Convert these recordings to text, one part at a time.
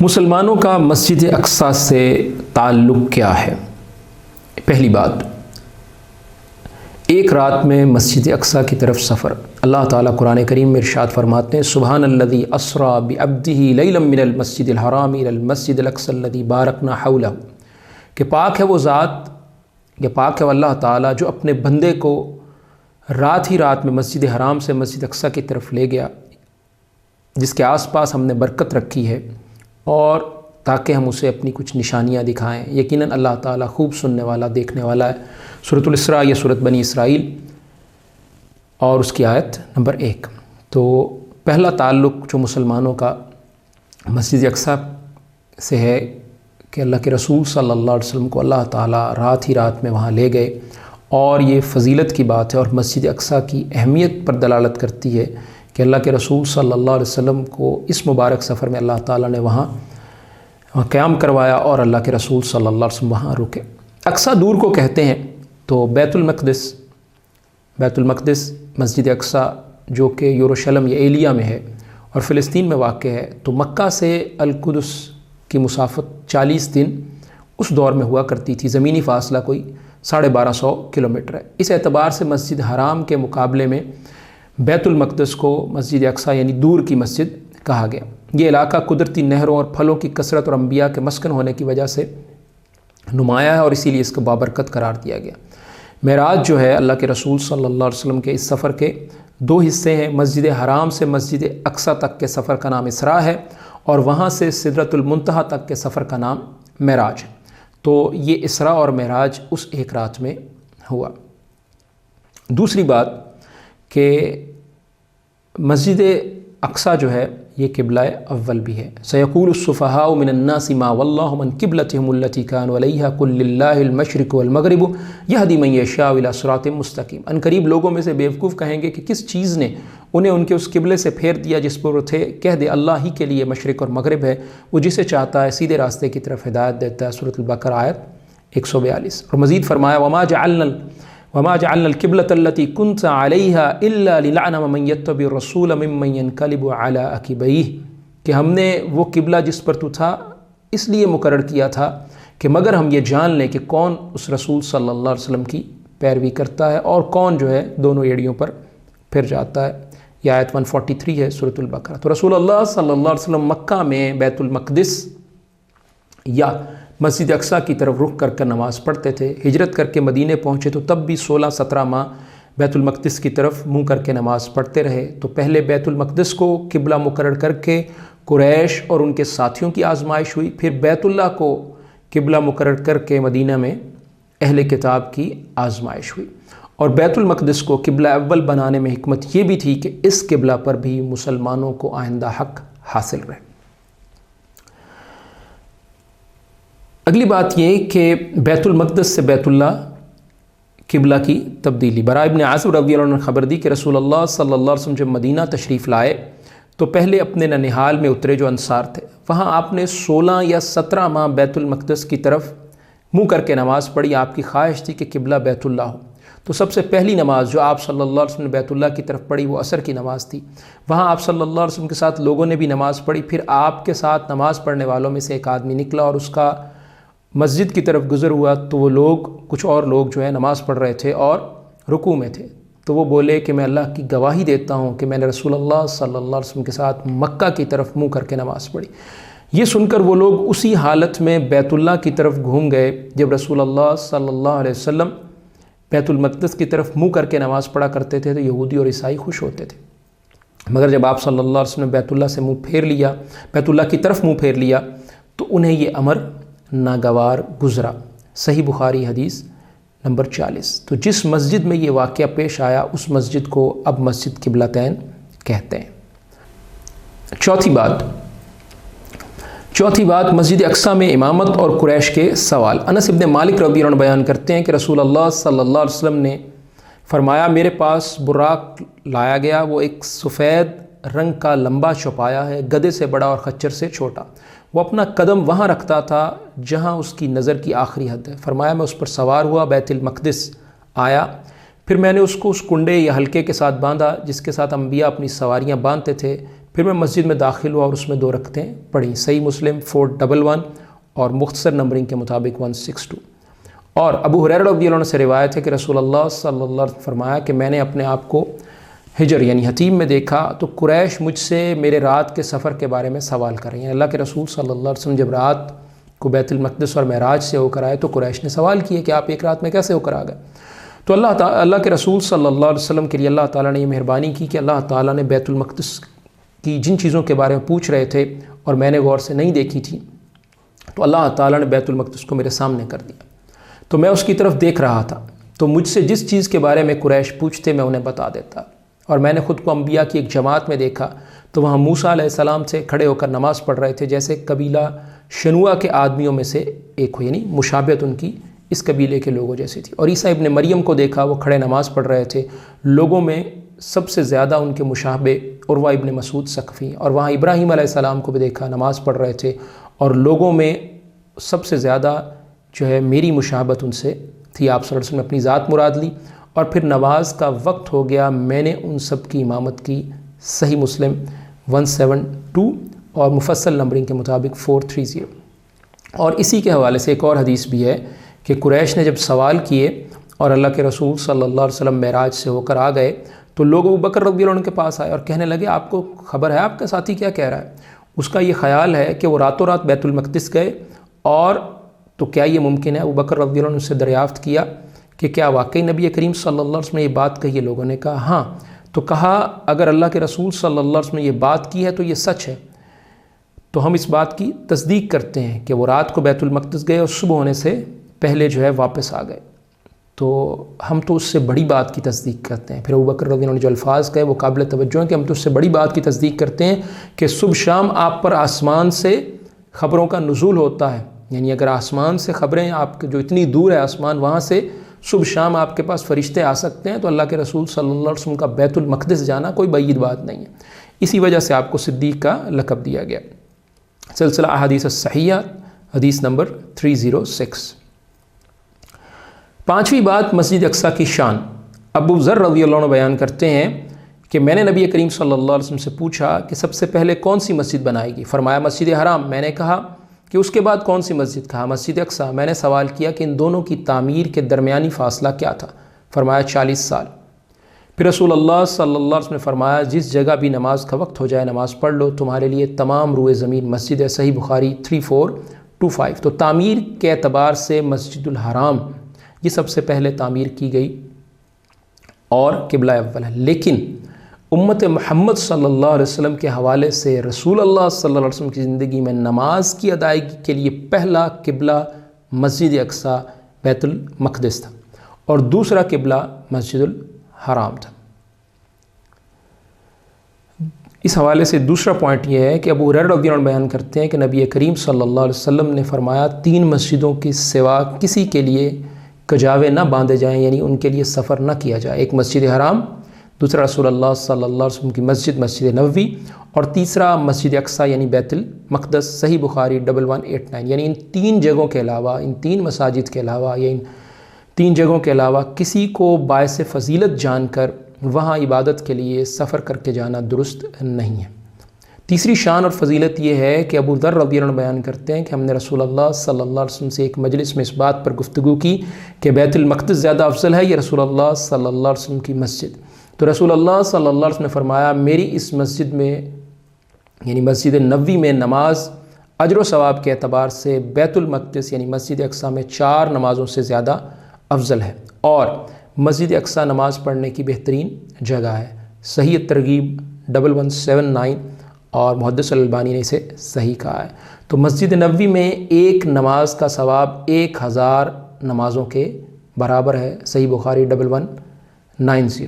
مسلمانوں کا مسجد اقصیٰ سے تعلق کیا ہے؟ پہلی بات، ایک رات میں مسجد اقصیٰ کی طرف سفر۔ اللہ تعالیٰ قرآن کریم میں ارشاد فرماتے ہیں سبحان الذی اسریٰ بعبدہ لیلا من المسجد الحرام الی المسجد الاقصی الذی بارکنا حولہ، کہ پاک ہے وہ ذات، یا پاک ہے اللہ تعالیٰ جو اپنے بندے کو رات ہی رات میں مسجد حرام سے مسجد اقصیٰ کی طرف لے گیا، جس کے آس پاس ہم نے برکت رکھی ہے، اور تاکہ ہم اسے اپنی کچھ نشانیاں دکھائیں۔ یقیناً اللہ تعالیٰ خوب سننے والا، دیکھنے والا ہے۔ سورۃ الاسراء یا سورۃ بنی اسرائیل اور اس کی آیت نمبر 1۔ تو پہلا تعلق جو مسلمانوں کا مسجد اقصیٰ سے ہے کہ اللہ کے رسول صلی اللہ علیہ وسلم کو اللہ تعالیٰ رات ہی رات میں وہاں لے گئے، اور یہ فضیلت کی بات ہے اور مسجد اقصیٰ کی اہمیت پر دلالت کرتی ہے کہ اللہ کے رسول صلی اللہ علیہ وسلم کو اس مبارک سفر میں اللہ تعالیٰ نے وہاں قیام کروایا، اور اللہ کے رسول صلی اللہ علیہ وسلم وہاں رکے۔ اقصیٰ دور کو کہتے ہیں، تو بیت المقدس مسجد اقصیٰ جو کہ یروشلم یا ایلیا میں ہے اور فلسطین میں واقع ہے، تو مکہ سے القدس کی مسافت 40 دن اس دور میں ہوا کرتی تھی، زمینی فاصلہ کوئی 1250 کلومیٹر ہے۔ اس اعتبار سے مسجد حرام کے مقابلے میں بیت المقدس کو مسجد اقصیٰ یعنی دور کی مسجد کہا گیا۔ یہ علاقہ قدرتی نہروں اور پھلوں کی کثرت اور انبیاء کے مسکن ہونے کی وجہ سے نمایاں ہے، اور اسی لیے اس کو بابرکت قرار دیا گیا۔ معراج جو ہے اللہ کے رسول صلی اللہ علیہ وسلم کے اس سفر کے 2 حصے ہیں۔ مسجد حرام سے مسجد اقصیٰ تک کے سفر کا نام اسراء ہے، اور وہاں سے سدرۃ المنتہی تک کے سفر کا نام معراج ہے۔ تو یہ اسراء اور معراج اس ایک رات میں ہوا۔ دوسری بات کہ مسجد اقصیٰ جو ہے یہ قبلہ اول بھی ہے۔ سیقول السفہاء من الناس ما واللہم عن قبلتہم التی کانوا علیہا قل للہ المشرق والمغرب یہدی من یشاء الی صراط مستقیم۔ ان قریب لوگوں میں سے بیوقوف کہیں گے کہ کس چیز نے انہیں ان کے اس قبلے سے پھیر دیا جس پر وہ تھے؟ کہہ دے اللہ ہی کے لیے مشرق اور مغرب ہے، وہ جسے چاہتا ہے سیدھے راستے کی طرف ہدایت دیتا ہے۔ سورۃ البقرہ آیت 142۔ اور مزید فرمایا وما جعلنا القبلة التي كنت عليها الا لنعلم من يتبع الرسول ممن ينقلب على عقبيه، کہ ہم نے وہ قبلہ جس پر تو تھا اس لیے مقرر کیا تھا کہ مگر ہم یہ جان لیں کہ کون اس رسول صلی اللہ علیہ وسلم کی پیروی کرتا ہے اور کون جو ہے دونوں ایڑیوں پر پھر جاتا ہے۔ یہ آیت 143 ہے سورۃ البقرہ۔ تو رسول اللہ صلی اللہ علیہ وسلم مکہ میں بیت المقدس یا مسجد اقصیٰ کی طرف رخ کر نماز پڑھتے تھے۔ ہجرت کر کے مدینے پہنچے تو تب بھی 16-17 ماہ بیت المقدس کی طرف منہ کر کے نماز پڑھتے رہے۔ تو پہلے بیت المقدس کو قبلہ مقرر کر کے قریش اور ان کے ساتھیوں کی آزمائش ہوئی، پھر بیت اللہ کو قبلہ مقرر کر کے مدینہ میں اہل کتاب کی آزمائش ہوئی، اور بیت المقدس کو قبلہ اول بنانے میں حکمت یہ بھی تھی کہ اس قبلہ پر بھی مسلمانوں کو آئندہ حق حاصل رہے۔ اگلی بات یہ کہ بیت المقدس سے بیت اللہ قبلہ کی تبدیلی۔ براء ابن عازب رضی اللہ عنہ نے خبر دی کہ رسول اللہ صلی اللہ علیہ وسلم جب مدینہ تشریف لائے تو پہلے اپنے ننہال میں اترے جو انصار تھے، وہاں آپ نے 16 یا 17 ماہ بیت المقدس کی طرف منہ کر کے نماز پڑھی۔ آپ کی خواہش تھی کہ قبلہ بیت اللہ ہو۔ تو سب سے پہلی نماز جو آپ صلی اللہ علیہ وسلم نے بیت اللہ کی طرف پڑھی وہ عصر کی نماز تھی۔ وہاں آپ صلی اللہ علیہ وسلم کے ساتھ لوگوں نے بھی نماز پڑھی۔ پھر آپ کے ساتھ نماز پڑھنے والوں میں سے ایک آدمی نکلا اور اس کا مسجد کی طرف گزر ہوا، تو وہ لوگ کچھ اور لوگ جو ہے نماز پڑھ رہے تھے اور رکوع میں تھے، تو وہ بولے کہ میں اللہ کی گواہی دیتا ہوں کہ میں نے رسول اللہ صلی اللہ علیہ وسلم کے ساتھ مکہ کی طرف منہ کر کے نماز پڑھی۔ یہ سن کر وہ لوگ اسی حالت میں بیت اللہ کی طرف گھوم گئے جب رسول اللہ صلی اللہ علیہ وسلم بیت المقدس کی طرف منہ کر کے نماز پڑھا کرتے تھے تو یہودی اور عیسائی خوش ہوتے تھے، مگر جب آپ صلی اللہ علیہ وسلم نے بیت اللہ سے منہ پھیر لیا، بیت اللہ کی طرف منہ پھیر لیا، تو انہیں یہ امر ناگوار گزرا۔ صحیح بخاری حدیث نمبر 40۔ تو جس مسجد میں یہ واقعہ پیش آیا اس مسجد کو اب مسجد قبلتین کہتے ہیں۔ چوتھی بات مسجد اقصیٰ میں امامت اور قریش کے سوال۔ انس ابن مالک رضی اللہ عنہ بیان کرتے ہیں کہ رسول اللہ صلی اللہ علیہ وسلم نے فرمایا میرے پاس براق لایا گیا، وہ ایک سفید رنگ کا لمبا چوپایا ہے، گدھے سے بڑا اور خچر سے چھوٹا۔ وہ اپنا قدم وہاں رکھتا تھا جہاں اس کی نظر کی آخری حد ہے۔ فرمایا میں اس پر سوار ہوا، بیت المقدس آیا، پھر میں نے اس کو اس کنڈے یا حلقے کے ساتھ باندھا جس کے ساتھ انبیاء اپنی سواریاں باندھتے تھے، پھر میں مسجد میں داخل ہوا اور اس میں 2 رکعتیں پڑھیں۔ صحیح مسلم 411 اور مختصر نمبرنگ کے مطابق 162۔ اور ابو ہریرہ رضی اللہ عنہ سے روایت ہے کہ رسول اللہ صلی اللہ علیہ وسلم نے فرمایا کہ میں نے اپنے آپ کو ہجر یعنی حتیم میں دیکھا تو قریش مجھ سے میرے رات کے سفر کے بارے میں سوال کر رہے ہیں۔ اللہ کے رسول صلی اللہ علیہ وسلم جب رات کو بیت المقدس اور معراج سے ہو کر آئے تو قریش نے سوال کیا کہ آپ ایک رات میں کیسے ہو کر آ گئے؟ تو اللہ کے رسول صلی اللہ علیہ وسلم کے لیے اللہ تعالیٰ نے یہ مہربانی کی کہ اللہ تعالیٰ نے بیت المقدس کی جن چیزوں کے بارے میں پوچھ رہے تھے اور میں نے غور سے نہیں دیکھی تھی، تو اللہ تعالیٰ نے بیت المقدس کو میرے سامنے کر دیا، تو میں اس کی طرف دیکھ رہا تھا، تو مجھ سے جس چیز کے بارے میں قریش پوچھتے میں انہیں بتا دیتا۔ اور میں نے خود کو انبیاء کی ایک جماعت میں دیکھا تو وہاں موسیٰ علیہ السلام سے کھڑے ہو کر نماز پڑھ رہے تھے جیسے قبیلہ شنوع کے آدمیوں میں سے ایک ہو، یعنی مشابہت ان کی اس قبیلے کے لوگوں جیسی تھی۔ اور عیسیٰ ابن مریم کو دیکھا، وہ کھڑے نماز پڑھ رہے تھے، لوگوں میں سب سے زیادہ ان کے مشابہ عروہ ابن مسعود ثقفی۔ اور وہاں ابراہیم علیہ السلام کو بھی دیکھا، نماز پڑھ رہے تھے، اور لوگوں میں سب سے زیادہ جو ہے میری مشابہت ان سے تھی۔ آپ صلی اللہ علیہ وسلم نے اپنی ذات مراد لی، اور پھر نماز کا وقت ہو گیا، میں نے ان سب کی امامت کی۔ صحیح مسلم 172 اور مفصل نمبرنگ کے مطابق 430۔ اور اسی کے حوالے سے ایک اور حدیث بھی ہے کہ قریش نے جب سوال کیے اور اللہ کے رسول صلی اللہ علیہ وسلم معراج سے ہو کر آ گئے تو لوگ ابو بکر رضی اللہ عنہ کے پاس آئے اور کہنے لگے آپ کو خبر ہے آپ کا ساتھی کیا کہہ رہا ہے؟ اس کا یہ خیال ہے کہ وہ راتوں رات بیت المقدس گئے، اور تو کیا یہ ممکن ہے؟ ابو بکر رضی اللہ عنہ سے دریافت کیا کہ کیا واقعی نبی کریم صلی اللہ علیہ وسلم نے یہ بات کہی ہے؟ لوگوں نے کہا ہاں۔ تو کہا اگر اللہ کے رسول صلی اللہ علیہ وسلم نے یہ بات کی ہے تو یہ سچ ہے، تو ہم اس بات کی تصدیق کرتے ہیں کہ وہ رات کو بیت المقدس گئے اور صبح ہونے سے پہلے جو ہے واپس آ گئے، تو ہم تو اس سے بڑی بات کی تصدیق کرتے ہیں۔ پھر ابو بکر رضی اللہ عنہ نے جو الفاظ کہے وہ قابل توجہ ہیں کہ ہم تو اس سے بڑی بات کی تصدیق کرتے ہیں کہ صبح شام آپ پر آسمان سے خبروں کا نزول ہوتا ہے، یعنی اگر آسمان سے خبریں آپ کے جو اتنی دور ہے آسمان، وہاں سے صبح شام آپ کے پاس فرشتے آ سکتے ہیں، تو اللہ کے رسول صلی اللہ علیہ وسلم کا بیت المقدس جانا کوئی بعید بات نہیں ہے۔ اسی وجہ سے آپ کو صدیق کا لقب دیا گیا۔ سلسلہ احادیث الصحیحہ حدیث نمبر 306۔ پانچویں بات مسجد اقصیٰ کی شان۔ ابو ذر رضی اللہ عنہ بیان کرتے ہیں کہ میں نے نبی کریم صلی اللہ علیہ وسلم سے پوچھا کہ سب سے پہلے کون سی مسجد بنائے گی؟ فرمایا مسجد حرام۔ میں نے کہا کہ اس کے بعد کون سی مسجد؟ کہا مسجد اقصیٰ۔ میں نے سوال کیا کہ ان دونوں کی تعمیر کے درمیانی فاصلہ کیا تھا؟ فرمایا 40 سال۔ پھر رسول اللہ صلی اللہ علیہ وسلم نے فرمایا جس جگہ بھی نماز کا وقت ہو جائے نماز پڑھ لو، تمہارے لیے تمام روئے زمین مسجد ہے۔ صحیح بخاری 3425۔ تو تعمیر کے اعتبار سے مسجد الحرام یہ سب سے پہلے تعمیر کی گئی اور قبلہ اول ہے، لیکن امت محمد صلی اللہ علیہ وسلم کے حوالے سے رسول اللہ صلی اللہ علیہ وسلم کی زندگی میں نماز کی ادائیگی کے لیے پہلا قبلہ مسجد اقصیٰ بیت المقدس تھا اور دوسرا قبلہ مسجد الحرام تھا۔ اس حوالے سے دوسرا پوائنٹ یہ ہے کہ ابو ہریرہ رضی اللہ عنہ بیان کرتے ہیں کہ نبی کریم صلی اللہ علیہ وسلم نے فرمایا 3 مسجدوں کے سوا کسی کے لیے کجاوے نہ باندھے جائیں، یعنی ان کے لیے سفر نہ کیا جائے۔ ایک مسجد حرام، دوسرا رسول اللہ صلی اللہ علیہ وسلم کی مسجد مسجد نبوی، اور تیسرا مسجد اقصیٰ یعنی بیت المقدس۔ صحیح بخاری 1189۔ یعنی ان 3 جگہوں کے علاوہ، ان 3 مساجد کے علاوہ یا ان 3 جگہوں کے علاوہ کسی کو باعث فضیلت جان کر وہاں عبادت کے لیے سفر کر کے جانا درست نہیں ہے۔ تیسری شان اور فضیلت یہ ہے کہ ابو ذر رضی اللہ عنہ بیان کرتے ہیں کہ ہم نے رسول اللہ صلی اللہ علیہ وسلم سے ایک مجلس میں اس بات پر گفتگو کی کہ بیت المقدس زیادہ افضل ہے یا رسول اللہ صلی اللہ علیہ وسلم کی مسجد؟ تو رسول اللہ صلی اللہ علیہ وسلم نے فرمایا میری اس مسجد میں یعنی مسجد نبوی میں نماز اجر و ثواب کے اعتبار سے بیت المقدس یعنی مسجد اقصیٰ میں 4 نمازوں سے زیادہ افضل ہے، اور مسجد اقصیٰ نماز پڑھنے کی بہترین جگہ ہے۔ صحیح ترغیب 1179 اور محدث الالبانی نے اسے صحیح کہا ہے۔ تو مسجد نبوی میں ایک نماز کا ثواب 1000 نمازوں کے برابر ہے۔ صحیح بخاری 1190۔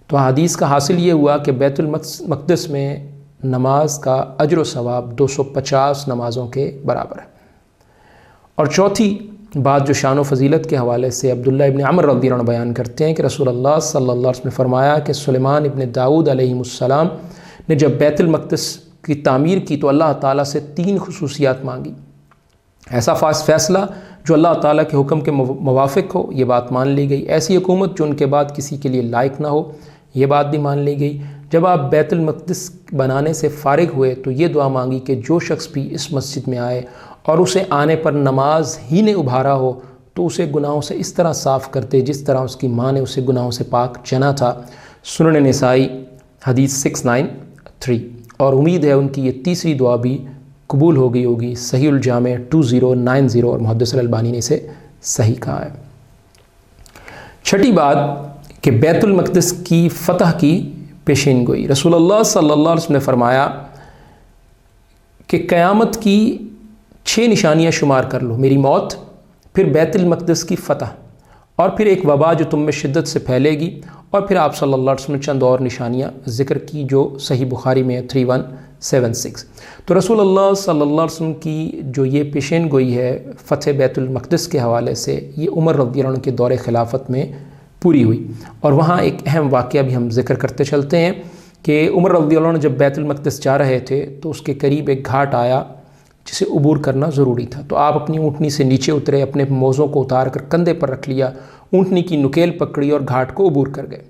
تو حدیث کا حاصل یہ ہوا کہ بیت المقدس میں نماز کا اجر و ثواب 250 نمازوں کے برابر ہے۔ اور چوتھی بات جو شان و فضیلت کے حوالے سے عبداللہ ابن عمر رضی اللہ عنہ بیان کرتے ہیں کہ رسول اللہ صلی اللہ علیہ وسلم نے فرمایا کہ سلیمان ابن داؤد علیہ السلام نے جب بیت المقدس کی تعمیر کی تو اللہ تعالیٰ سے 3 خصوصیات مانگی۔ ایسا فیصلہ جو اللہ تعالیٰ کے حکم کے موافق ہو، یہ بات مان لی گئی۔ ایسی حکومت جو ان کے بعد کسی کے لیے لائق نہ ہو، یہ بات بھی مان لی گئی۔ جب آپ بیت المقدس بنانے سے فارغ ہوئے تو یہ دعا مانگی کہ جو شخص بھی اس مسجد میں آئے اور اسے آنے پر نماز ہی نے ابھارا ہو تو اسے گناہوں سے اس طرح صاف کرتے جس طرح اس کی ماں نے اسے گناہوں سے پاک جنا تھا۔ سنن نسائی حدیث 693۔ اور امید ہے ان کی یہ تیسری دعا بھی قبول ہو گئی ہوگی۔ صحیح الجامع 2090 اور محدث الالبانی نے اسے صحیح کہا ہے۔ چھٹی بات کہ بیت المقدس کی فتح کی پیشین گوئی۔ رسول اللہ صلی اللہ علیہ وسلم نے فرمایا کہ قیامت کی 6 نشانیاں شمار کر لو، میری موت، پھر بیت المقدس کی فتح، اور پھر ایک وبا جو تم میں شدت سے پھیلے گی، اور پھر آپ صلی اللہ علیہ وسلم نے چند اور نشانیاں ذکر کی جو صحیح بخاری میں 3176۔ تو رسول اللہ صلی اللہ علیہ وسلم کی جو یہ پیشین گوئی ہے فتح بیت المقدس کے حوالے سے، یہ عمر رضی اللہ عنہ کے دور خلافت میں پوری ہوئی۔ اور وہاں ایک اہم واقعہ بھی ہم ذکر کرتے چلتے ہیں کہ عمر رضی اللہ عنہ جب بیت المقدس جا رہے تھے تو اس کے قریب ایک گھاٹ آیا جسے عبور کرنا ضروری تھا، تو آپ اپنی اونٹنی سے نیچے اترے، اپنے موزوں کو اتار کر کندھے پر رکھ لیا، اونٹنی کی نکیل پکڑی اور گھاٹ کو عبور کر گئے۔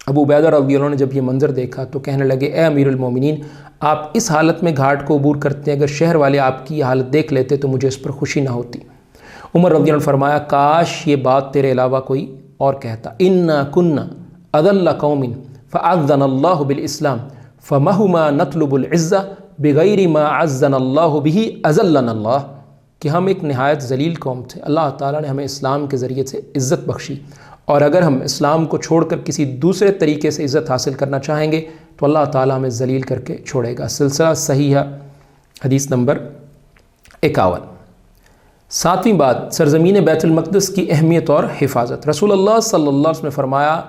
ابو عبیدہ رضی اللہ عنہ نے جب یہ منظر دیکھا تو کہنے لگے، اے امیر المومنین، آپ اس حالت میں گھاٹ کو عبور کرتے ہیں، اگر شہر والے آپ کی یہ حالت دیکھ لیتے تو مجھے اس پر خوشی نہ ہوتی۔ عمر رضی اللہ عنہ نے فرمایا، کاش یہ بات تیرے علاوہ کوئی اور کہتا، انا کنا اضل قوم فاعذنا اللہ بالاسلام فمہما نطلب العزہ بغیر ما عزنا اللہ به اذلنا اللہ، کہ ہم ایک نہایت ذلیل قوم تھے، اللہ تعالیٰ نے ہمیں اسلام کے ذریعے سے عزت بخشی، اور اگر ہم اسلام کو چھوڑ کر کسی دوسرے طریقے سے عزت حاصل کرنا چاہیں گے تو اللہ تعالیٰ ہمیں ذلیل کر کے چھوڑے گا۔ سلسلہ صحیحہ حدیث نمبر 51۔ 7ویں بات، سرزمین بیت المقدس کی اہمیت اور حفاظت۔ رسول اللہ صلی اللہ علیہ وسلم نے فرمایا،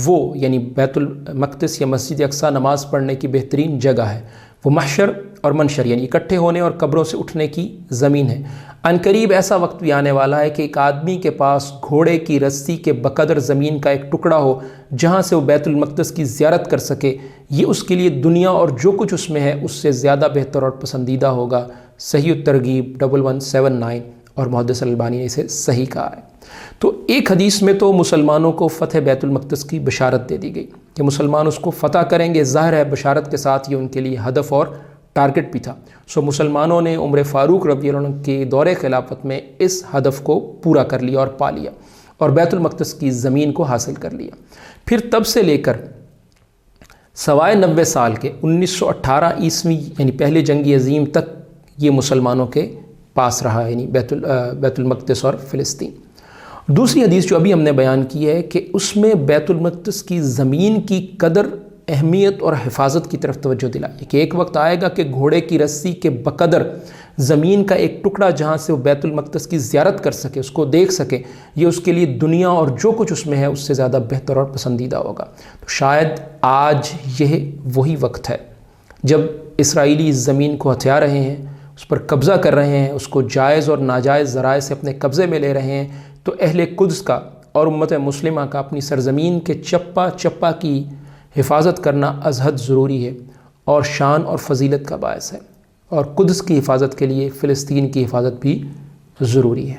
وہ یعنی بیت المقدس یا مسجد اقصیٰ نماز پڑھنے کی بہترین جگہ ہے، وہ محشر اور منشر یعنی اکٹھے ہونے اور قبروں سے اٹھنے کی زمین ہے۔ عنقریب ایسا وقت بھی آنے والا ہے کہ ایک آدمی کے پاس گھوڑے کی رسی کے بقدر زمین کا ایک ٹکڑا ہو جہاں سے وہ بیت المقدس کی زیارت کر سکے، یہ اس کے لیے دنیا اور جو کچھ اس میں ہے اس سے زیادہ بہتر اور پسندیدہ ہوگا۔ صحیح الترغیب 1179 اور محدث الالبانی نے اسے صحیح کہا ہے۔ تو ایک حدیث میں تو مسلمانوں کو فتح بیت المقدس کی بشارت دے دی گئی کہ مسلمان اس کو فتح کریں گے، ظاہر ہے بشارت کے ساتھ یہ ان کے لیے ہدف اور ٹارگٹ بھی تھا۔ سو مسلمانوں نے عمر فاروق رضی اللہ عنہ کے دور خلافت میں اس ہدف کو پورا کر لیا اور پا لیا، اور بیت المقدس کی زمین کو حاصل کر لیا۔ پھر تب سے لے کر سوائے 90 سال کے 1918 عیسوی یعنی پہلے جنگ عظیم تک یہ مسلمانوں کے پاس رہا، یعنی بیت المقدس اور فلسطین۔ دوسری حدیث جو ابھی ہم نے بیان کی ہے کہ اس میں بیت المقدس کی زمین کی قدر، اہمیت اور حفاظت کی طرف توجہ دلائی کہ ایک وقت آئے گا کہ گھوڑے کی رسی کے بقدر زمین کا ایک ٹکڑا جہاں سے وہ بیت المقدس کی زیارت کر سکے، اس کو دیکھ سکے، یہ اس کے لیے دنیا اور جو کچھ اس میں ہے اس سے زیادہ بہتر اور پسندیدہ ہوگا۔ تو شاید آج یہ وہی وقت ہے جب اسرائیلی اس زمین کو ہتھیا رہے ہیں، اس پر قبضہ کر رہے ہیں، اس کو جائز اور ناجائز ذرائع سے اپنے قبضے میں لے رہے ہیں، تو اہل قدس کا اور امت مسلمہ کا اپنی سرزمین کے چپا چپا کی حفاظت کرنا از حد ضروری ہے اور شان اور فضیلت کا باعث ہے، اور قدس کی حفاظت کے لیے فلسطین کی حفاظت بھی ضروری ہے۔